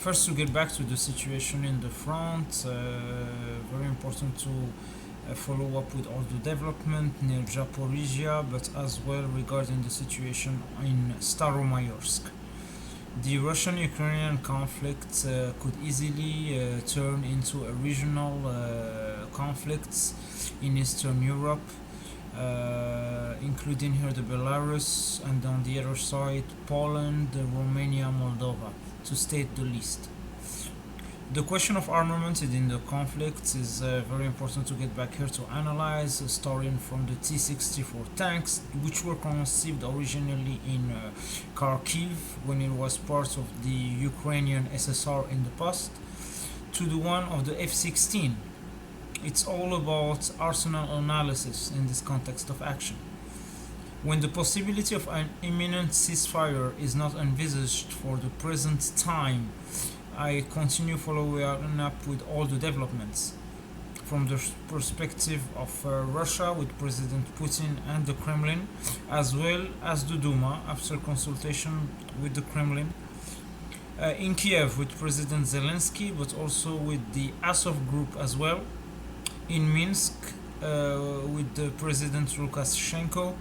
First, to get back to the situation in the front, very important to follow up with all the development near Zaporizhia, but as well regarding the situation in Staromayorsk. The Russian-Ukrainian conflict could easily turn into a regional conflict in Eastern Europe, including here the Belarus and on the other side Poland, Romania, Moldova, to state the least. The question of armament in the conflict is very important to get back here to analyze, starting from the T-64 tanks, which were conceived originally in Kharkiv when it was part of the Ukrainian SSR in the past, to the one of the F-16. It's all about arsenal analysis in this context of action. When the possibility of an imminent ceasefire is not envisaged for the present time, I continue following up with all the developments. From the perspective of Russia with President Putin and the Kremlin, as well as the Duma after consultation with the Kremlin, in Kiev with President Zelensky, but also with the Azov group as well, in Minsk with the President Lukashenko,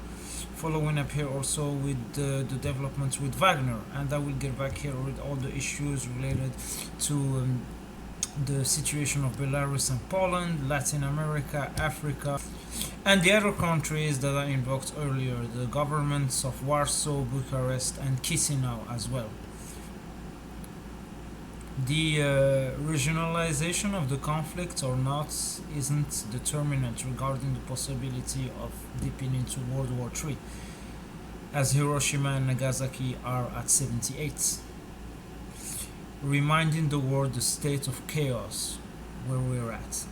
following up here also with the developments with Wagner, and I will get back here with all the issues related to the situation of Belarus and Poland, Latin America, Africa, and the other countries that I invoked earlier, the governments of Warsaw, Bucharest, and Chisinau as well. The regionalization of the conflict or not isn't determinant regarding the possibility of dipping into World War III, as Hiroshima and Nagasaki are at 78, reminding the world the state of chaos where we're at.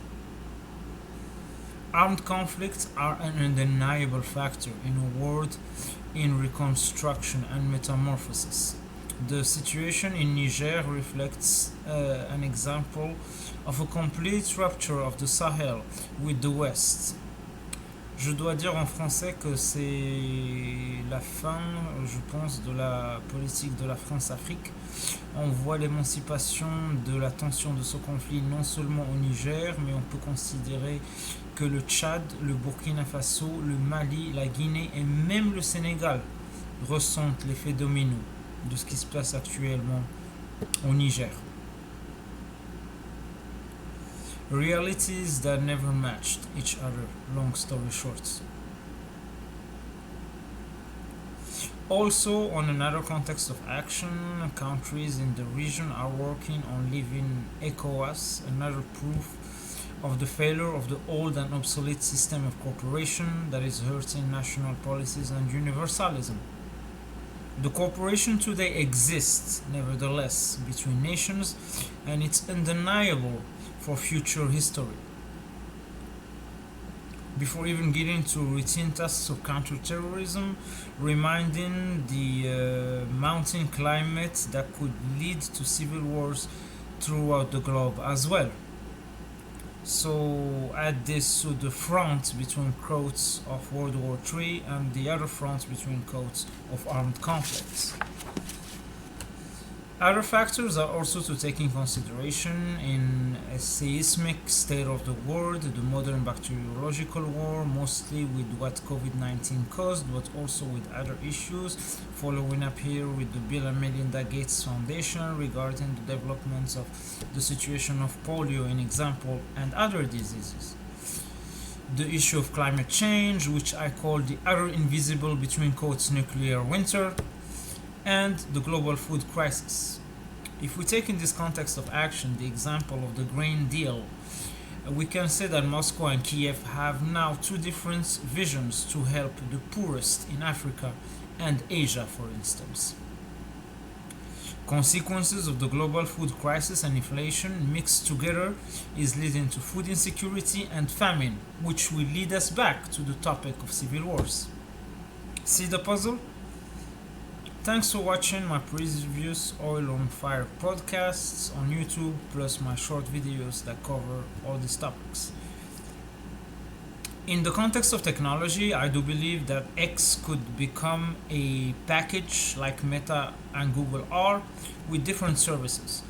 Armed conflicts are an undeniable factor in a world in reconstruction and metamorphosis. The situation in Niger reflects an example of a complete rupture of the Sahel with the West. Je dois dire en français que c'est la fin, je pense, de la politique de la France-Afrique. On voit l'émancipation de la tension de ce conflit non seulement au Niger, mais on peut considérer que le Tchad, le Burkina Faso, le Mali, la Guinée et même le Sénégal ressentent l'effet domino de ce qui se passe actuellement au Niger. Realities that never matched each other, long story short. Also, on another context of action, countries in the region are working on leaving ECOWAS, another proof of the failure of the old and obsolete system of cooperation that is hurting national policies and universalism. The cooperation today exists, nevertheless, between nations, and it's undeniable for future history. Before even getting to routine tasks of counterterrorism, reminding the mounting climate that could lead to civil wars throughout the globe as well. So add this to the front between quotes of World War III and the other front between quotes of armed conflicts. Other factors are also to take in consideration in a seismic state of the world, the modern bacteriological war, mostly with what COVID-19 caused, but also with other issues, following up here with the Bill and Melinda Gates Foundation regarding the developments of the situation of polio, in example, and other diseases. The issue of climate change, which I call the other invisible between quotes nuclear winter, and the global food crisis. If we take in this context of action the example of the Green Deal, we can say that Moscow and Kiev have now two different visions to help the poorest in Africa and Asia, for instance. Consequences of the global food crisis and inflation mixed together is leading to food insecurity and famine, which will lead us back to the topic of civil wars. See the puzzle? Thanks for watching my previous Oil on Fire podcasts on YouTube, plus my short videos that cover all these topics. In the context of technology, I do believe that X could become a package like Meta and Google are with different services.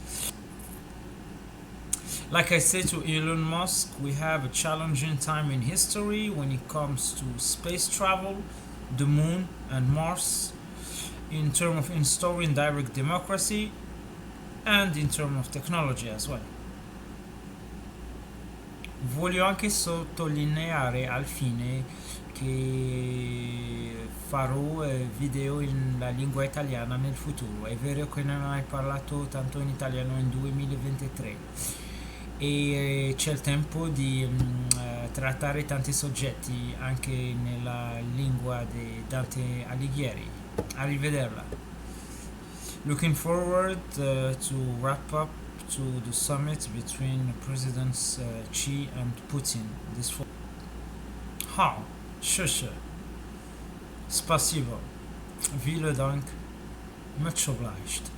Like I said to Elon Musk, we have a challenging time in history when it comes to space travel, the moon, and Mars, in terms of installing direct democracy, and in terms of technology as well. Voglio anche sottolineare al fine che farò video in la lingua italiana nel futuro. È vero che non ho mai parlato tanto in italiano in 2023 e c'è il tempo di trattare tanti soggetti anche nella lingua di Dante Alighieri. Arrivederla. Looking forward to wrap up to the summit between Presidents Xi and Putin this fall. Ha, shusha, spasibo, vielen Dank, much obliged.